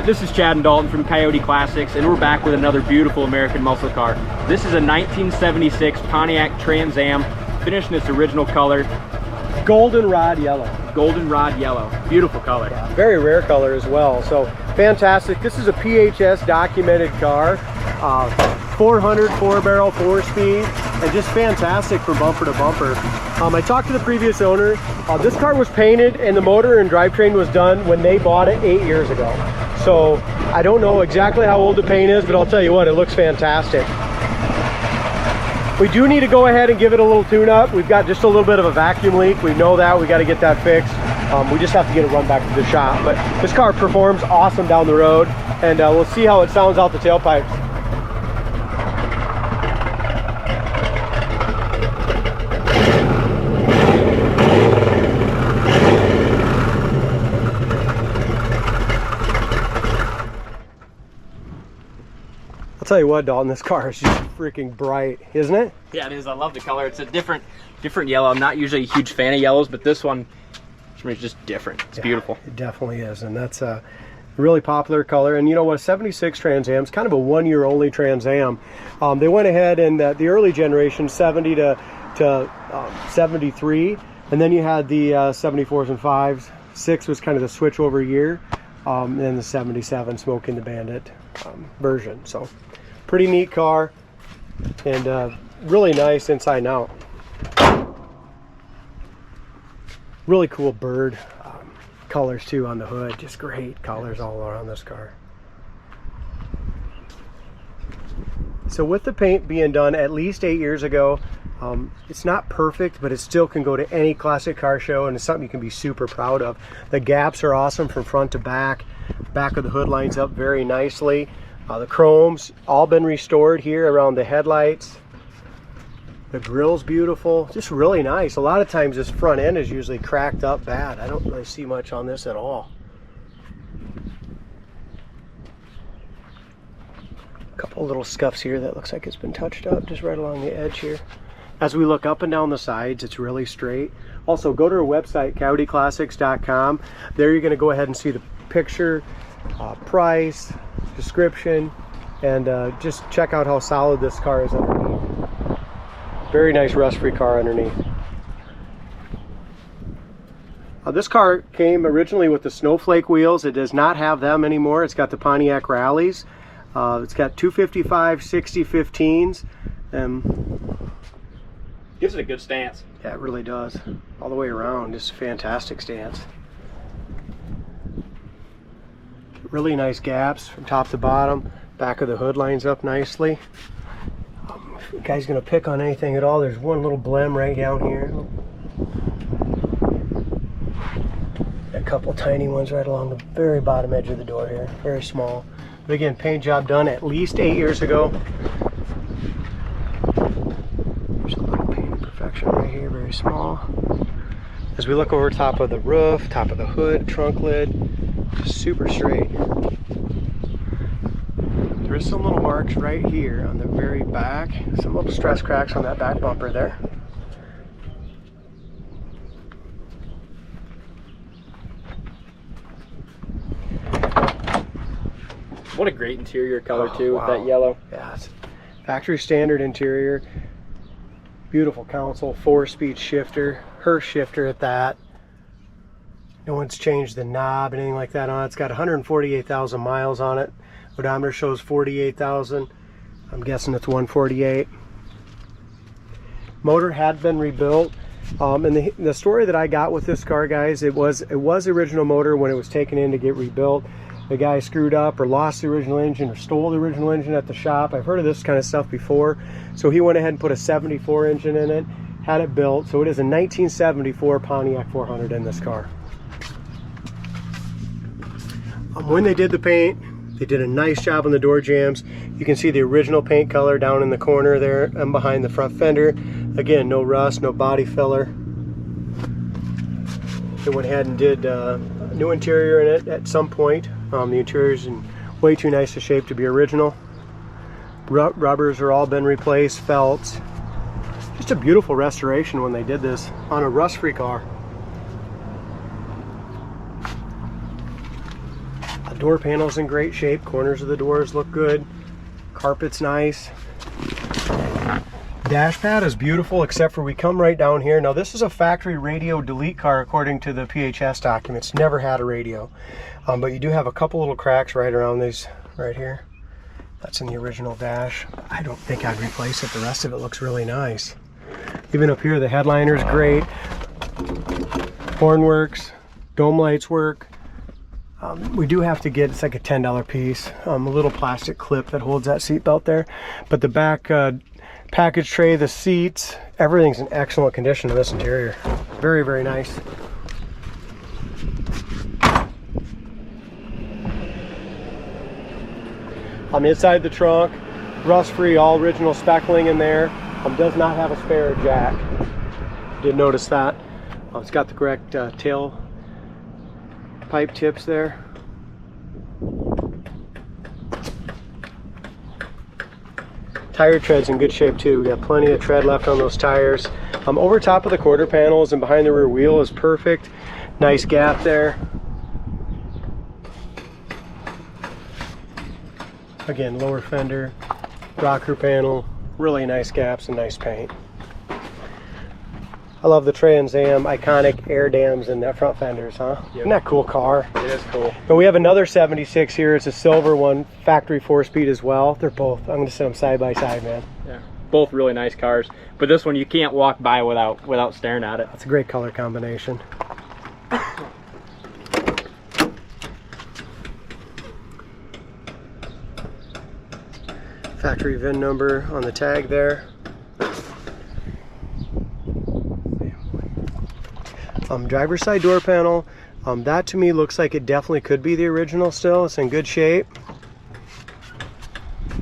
This is Chad and Dalton from Coyote Classics, and we're back with another beautiful American muscle car. This is a 1976 Pontiac Trans Am, finished in its original color. Goldenrod yellow. Goldenrod yellow. Beautiful color. Yeah, very rare color as well. So fantastic. This is a PHS documented car. 400 4-barrel 4-speed, and just fantastic from bumper to bumper. I talked to the previous owner. This car was painted and the motor and drivetrain was done when they bought it 8 years ago. So I don't know exactly how old the paint is, but I'll tell you what, it looks fantastic. We do need to go ahead and give it a little tune-up. We've got just a little bit of a vacuum leak. We know that. We got to get that fixed. We just have to get it run back to the shop. But this car performs awesome down the road, and we'll see how it sounds out the tailpipes. I'll tell you what, Dalton, this car is just freaking bright, isn't it? Yeah, it is. I love the color. It's a different yellow. I'm not usually a huge fan of yellows, but this one is just different. It's beautiful. It definitely is, and that's a really popular color. And you know what, 76 Trans Am, it's kind of a one-year only Trans Am. They went ahead in the early generation, 70 to 73, and then you had the 74s and 5s. 6 was kind of the switch over year, and then the 77 Smoking the Bandit version. So pretty neat car, and really nice inside and out. Really cool bird colors too on the hood. Just great colors all around this car. So with the paint being done at least 8 years ago, it's not perfect, but it still can go to any classic car show, and it's something you can be super proud of. The gaps are awesome from front to back. Back of the hood lines up very nicely. The chrome's all been restored here around the headlights. The grill's beautiful, just really nice. A lot of times this front end is usually cracked up bad. I don't really see much on this at all. A couple little scuffs here that looks like it's been touched up just right along the edge here. As we look up and down the sides, it's really straight. Also, go to our website, coyoteclassics.com. There you're going to go ahead and see the picture, price, description, and just check out how solid this car is underneath. Very nice rust-free car underneath. This car came originally with the snowflake wheels. It does not have them anymore. It's got the Pontiac Rallies. It's got 255 60-15s. Gives it a good stance. Yeah, it really does. All the way around, just fantastic stance. Really nice gaps from top to bottom. Back of the hood lines up nicely. If the guy's gonna pick on anything at all, there's one little blem right down here. A couple tiny ones right along the very bottom edge of the door here. Very small. But again, paint job done at least 8 years ago. There's a little paint imperfection right here, very small. As we look over top of the roof, top of the hood, trunk lid, just super straight. There is some little marks right here on the very back. Some little stress cracks on that back bumper there. What a great interior color too, wow. with that yellow. Yeah, it's factory standard interior. Beautiful console, 4-speed shifter, Hurst shifter at that. No one's changed the knob, anything like that on it. It's got 148,000 miles on it. Odometer shows 48,000. I'm guessing it's 148. Motor had been rebuilt. And the story that I got with this car, guys, it was the original motor when it was taken in to get rebuilt. The guy screwed up or lost the original engine or stole the original engine at the shop. I've heard of this kind of stuff before. So he went ahead and put a 74 engine in it, had it built. So it is a 1974 Pontiac 400 in this car. When they did the paint, they did a nice job on the door jambs. You can see the original paint color down in the corner there and behind the front fender. Again, no rust, no body filler. They went ahead and did a new interior in it at some point. The interior's in way too nice a shape to be original. Rubbers are all been replaced, felts. Just a beautiful restoration when they did this on a rust-free car. Door panel's in great shape. Corners of the doors look good. Carpet's nice. Dash pad is beautiful, except for we come right down here. Now this is a factory radio delete car according to the PHS documents. Never had a radio. But you do have a couple little cracks right around these right here. That's in the original dash. I don't think I'd replace it. The rest of it looks really nice. Even up here, the headliner's great. Horn works. Dome lights work. We do have to get, it's like a $10 piece, a little plastic clip that holds that seat belt there. But the back package tray, the seats, everything's in excellent condition in this interior. Very, very nice. Inside the trunk, rust-free, all original speckling in there. Does not have a spare jack. Did notice that. It's got the correct tail pipe tips there. Tire tread's in good shape too. We got plenty of tread left on those tires. Over top of the quarter panels and behind the rear wheel is perfect. Nice gap there. Again, lower fender, rocker panel, really nice gaps and nice paint. I love the Trans Am iconic air dams in that front fenders, huh? Yep. Isn't that a cool car? It is cool. But we have another 76 here. It's a silver one, factory 4-speed as well. They're both, I'm going to set them side by side, man. Yeah, both really nice cars. But this one you can't walk by without staring at it. It's a great color combination. Factory VIN number on the tag there. Driver's side door panel. That to me looks like it definitely could be the original still. It's in good shape.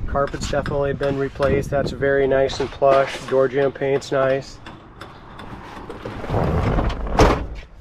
Carpet's definitely been replaced. That's very nice and plush. Door jamb paint's nice.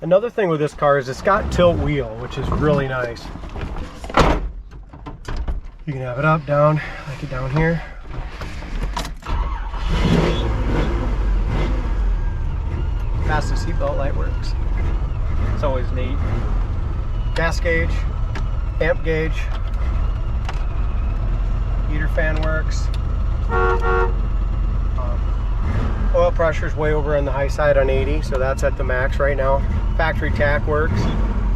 Another thing with this car is it's got tilt wheel, which is really nice. You can have it up, down, like it down here. Fast the seatbelt light works. It's always neat. Gas gauge, amp gauge, heater fan works. Oil pressure's way over on the high side on 80, so that's at the max right now. Factory tack works.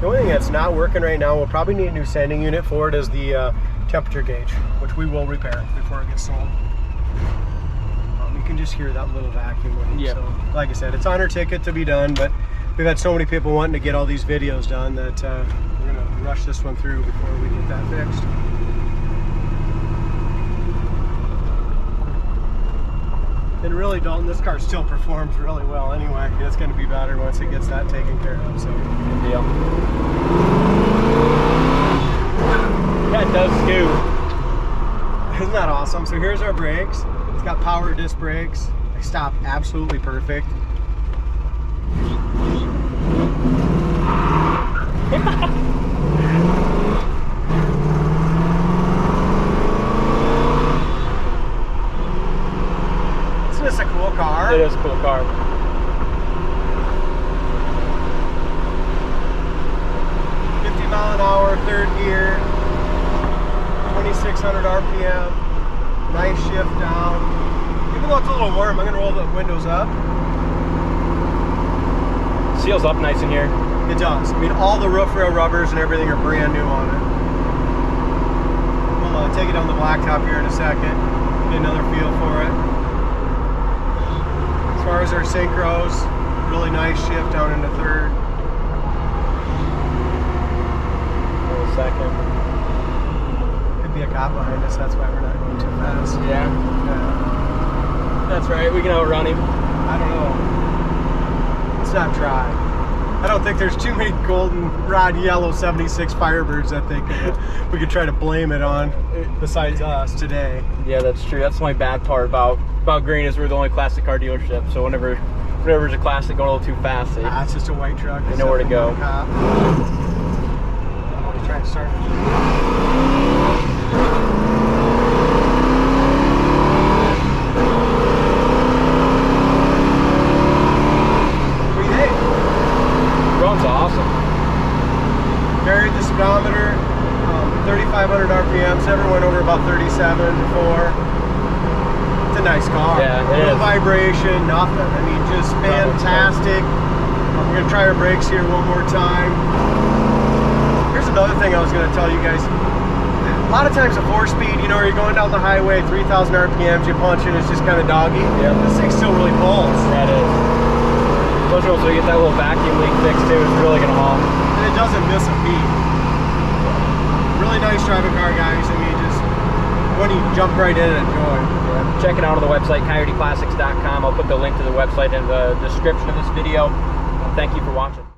The only thing that's not working right now, we'll probably need a new sanding unit for it, is the temperature gauge, which we will repair before it gets sold. You can just hear that little vacuum with it. Yeah. So, like I said, it's on our ticket to be done, but we've had so many people wanting to get all these videos done that we're going to rush this one through before we get that fixed. And really, Dalton, this car still performs really well anyway. It's going to be better once it gets that taken care of. So, good deal. That does scoot. Isn't that awesome? So here's our brakes. It's got power disc brakes. They stop absolutely perfect. Isn't this a cool car? It is a cool car. mph, third gear, 2600 RPM. Nice shift down. Even though it's a little warm, I'm going to roll the windows up. Seals up nice in here. It does. I mean, all the roof rail rubbers and everything are brand new on it. We'll take it on the blacktop here in a second. Get another feel for it. As far as our synchros, really nice shift down into third. Hold a second. Be a cop behind us, that's why we're not going too fast. Yeah. That's right, we can outrun him. I don't know. Let's not try. I don't think there's too many goldenrod yellow 76 Firebirds that we could try to blame it on besides us today. Yeah, that's true. That's the only bad part about Green is we're the only classic car dealership. So whenever there's a classic going a little too fast, it's just a white truck. They know where to go. He's trying to start. Runs awesome. Buried the speedometer. 3,500 RPMs. Never went over about 37 before. It's a nice car. Yeah, it no is. vibration, nothing. I mean, just fantastic. We're gonna try our brakes here one more time. Here's another thing I was gonna tell you guys. A lot of times a 4-speed, you know, you're going down the highway, 3,000 RPMs, you punch it, it's just kind of doggy. Yeah. This thing still really pulls. That is. Plus, once we get that little vacuum leak fixed too, it's really gonna haul. And it doesn't miss a beat. Really nice driving car, guys. I mean, just when you jump right in and enjoy. Yeah. Check it out on the website, coyoteclassics.com. I'll put the link to the website in the description of this video. Thank you for watching.